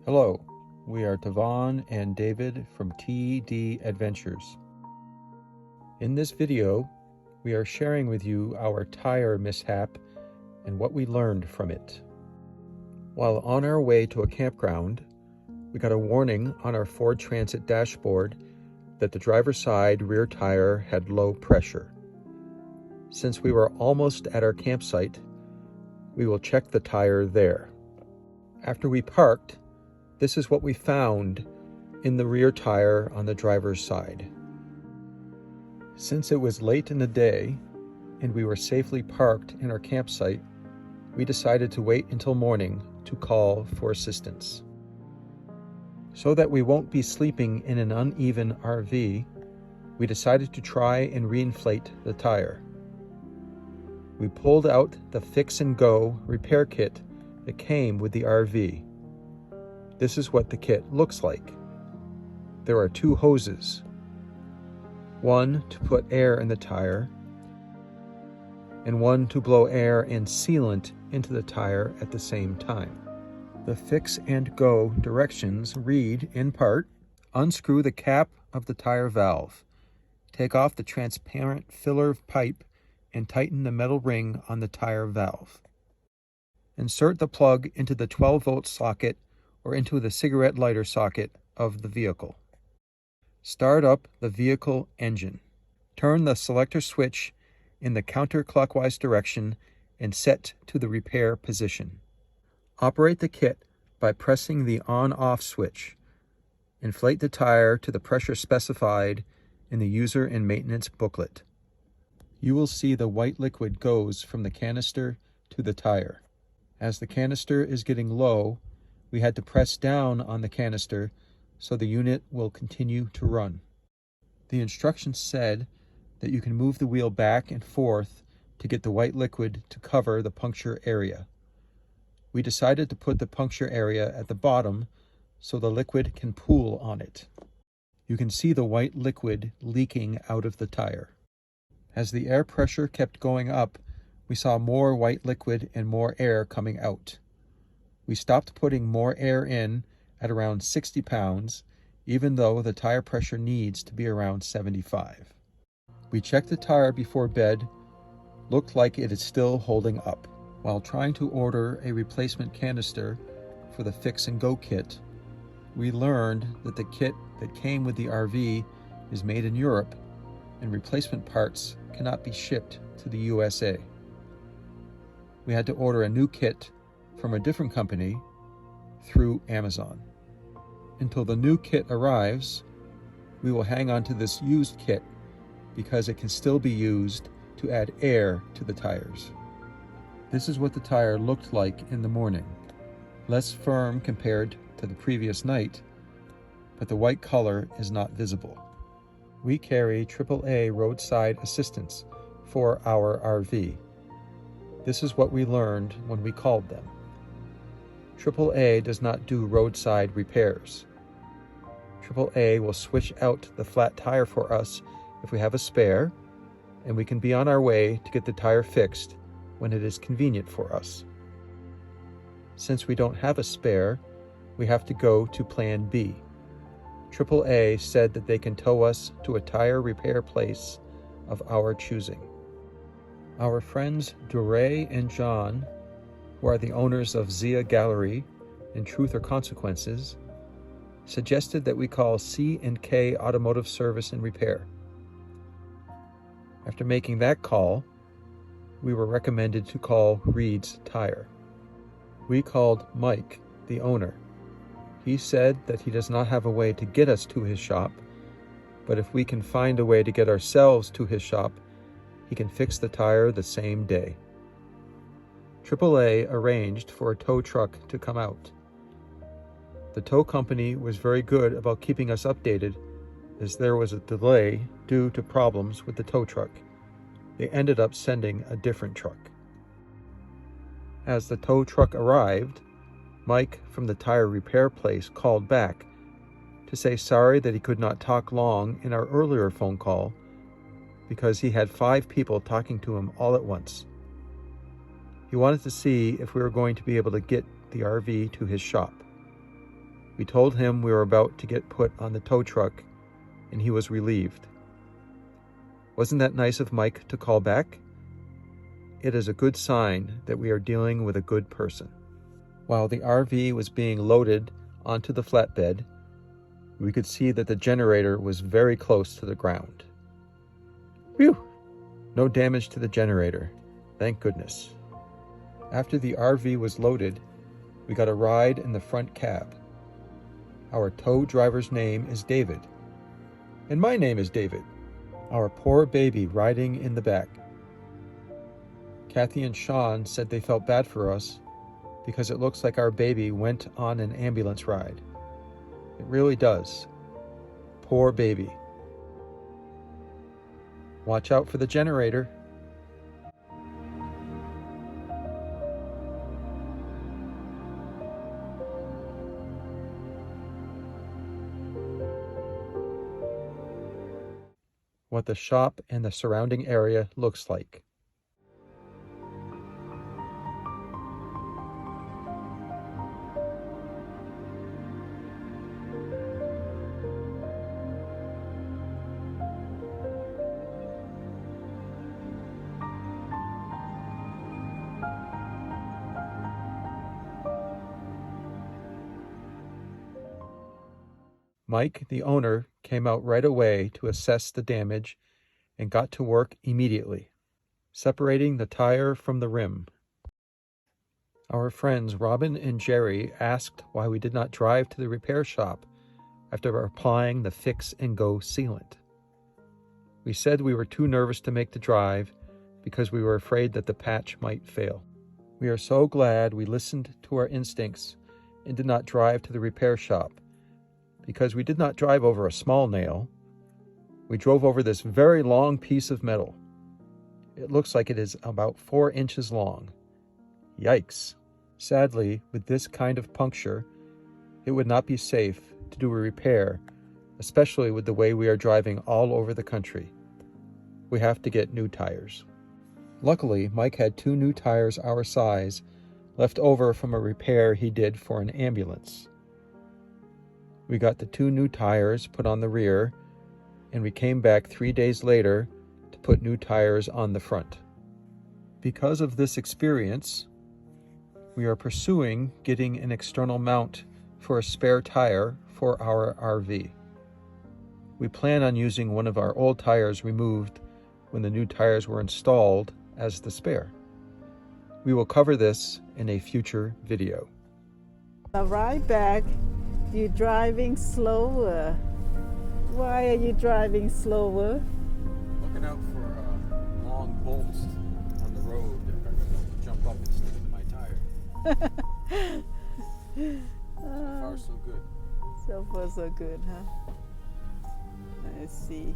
Hello, we are Tavon and David from TD Adventures. In this video, we are sharing with you our tire mishap and what we learned from it. While on our way to a campground, we got a warning on our Ford Transit dashboard that the driver's side rear tire had low pressure. Since we were almost at our campsite, we will check the tire there. After we parked, this is what we found in the rear tire on the driver's side. Since it was late in the day and we were safely parked in our campsite, we decided to wait until morning to call for assistance. So that we won't be sleeping in an uneven RV, we decided to try and reinflate the tire. We pulled out the Fix and Go repair kit that came with the RV. This is what the kit looks like. There are two hoses, one to put air in the tire and one to blow air and sealant into the tire at the same time. The Fix and Go directions read, in part, unscrew the cap of the tire valve, take off the transparent filler pipe and tighten the metal ring on the tire valve. Insert the plug into the 12-volt socket or into the cigarette lighter socket of the vehicle. Start up the vehicle engine. Turn the selector switch in the counterclockwise direction and set to the repair position. Operate the kit by pressing the on-off switch. Inflate the tire to the pressure specified in the user and maintenance booklet. You will see the white liquid goes from the canister to the tire. As the canister is getting low, we had to press down on the canister so the unit will continue to run. The instructions said that you can move the wheel back and forth to get the white liquid to cover the puncture area. We decided to put the puncture area at the bottom so the liquid can pool on it. You can see the white liquid leaking out of the tire. As the air pressure kept going up, we saw more white liquid and more air coming out. We stopped putting more air in at around 60 pounds, even though the tire pressure needs to be around 75. We checked the tire before bed, looked like it is still holding up. While trying to order a replacement canister for the Fix and Go kit, we learned that the kit that came with the RV is made in Europe and replacement parts cannot be shipped to the USA. We had to order a new kit from a different company through Amazon. Until the new kit arrives, we will hang on to this used kit because it can still be used to add air to the tires. This is what the tire looked like in the morning. Less firm compared to the previous night, but the white color is not visible. We carry AAA roadside assistance for our RV. This is what we learned when we called them. AAA does not do roadside repairs. AAA will switch out the flat tire for us if we have a spare, and we can be on our way to get the tire fixed when it is convenient for us. Since we don't have a spare, we have to go to Plan B. AAA said that they can tow us to a tire repair place of our choosing. Our friends Duray and John, who are the owners of Zia Gallery and Truth or Consequences, suggested that we call C&K Automotive Service and Repair. After making that call, we were recommended to call Reed's Tire. We called Mike, the owner. He said that he does not have a way to get us to his shop, but if we can find a way to get ourselves to his shop, he can fix the tire the same day. AAA arranged for a tow truck to come out. The tow company was very good about keeping us updated as there was a delay due to problems with the tow truck. They ended up sending a different truck. As the tow truck arrived, Mike from the tire repair place called back to say sorry that he could not talk long in our earlier phone call because he had 5 people talking to him all at once. He wanted to see if we were going to be able to get the RV to his shop. We told him we were about to get put on the tow truck, and he was relieved. Wasn't that nice of Mike to call back? It is a good sign that we are dealing with a good person. While the RV was being loaded onto the flatbed, we could see that the generator was very close to the ground. Phew! No damage to the generator. Thank goodness. After the RV was loaded, we got a ride in the front cab. Our tow driver's name is David. And my name is David. Our poor baby riding in the back. Kathy and Sean said they felt bad for us because it looks like our baby went on an ambulance ride. It really does. Poor baby. Watch out for the generator. What the shop and the surrounding area looks like. Mike, the owner, came out right away to assess the damage and got to work immediately, separating the tire from the rim. Our friends Robin and Jerry asked why we did not drive to the repair shop after applying the Fix and Go sealant. We said we were too nervous to make the drive because we were afraid that the patch might fail. We are so glad we listened to our instincts and did not drive to the repair shop, because we did not drive over a small nail. We drove over this very long piece of metal. It looks like it is about 4 inches long. Yikes. Sadly, with this kind of puncture, it would not be safe to do a repair, especially with the way we are driving all over the country. We have to get new tires. Luckily, Mike had 2 new tires our size left over from a repair he did for an ambulance. We got the 2 new tires put on the rear, and we came back 3 days later to put new tires on the front. Because of this experience, we are pursuing getting an external mount for a spare tire for our RV. We plan on using one of our old tires removed when the new tires were installed as the spare. We will cover this in a future video. The ride back, you're driving slower. Why are you driving slower? Looking out for long bolts on the road that are going to jump up and stick into my tire. So far, so good. So far, so good, huh? Let's see.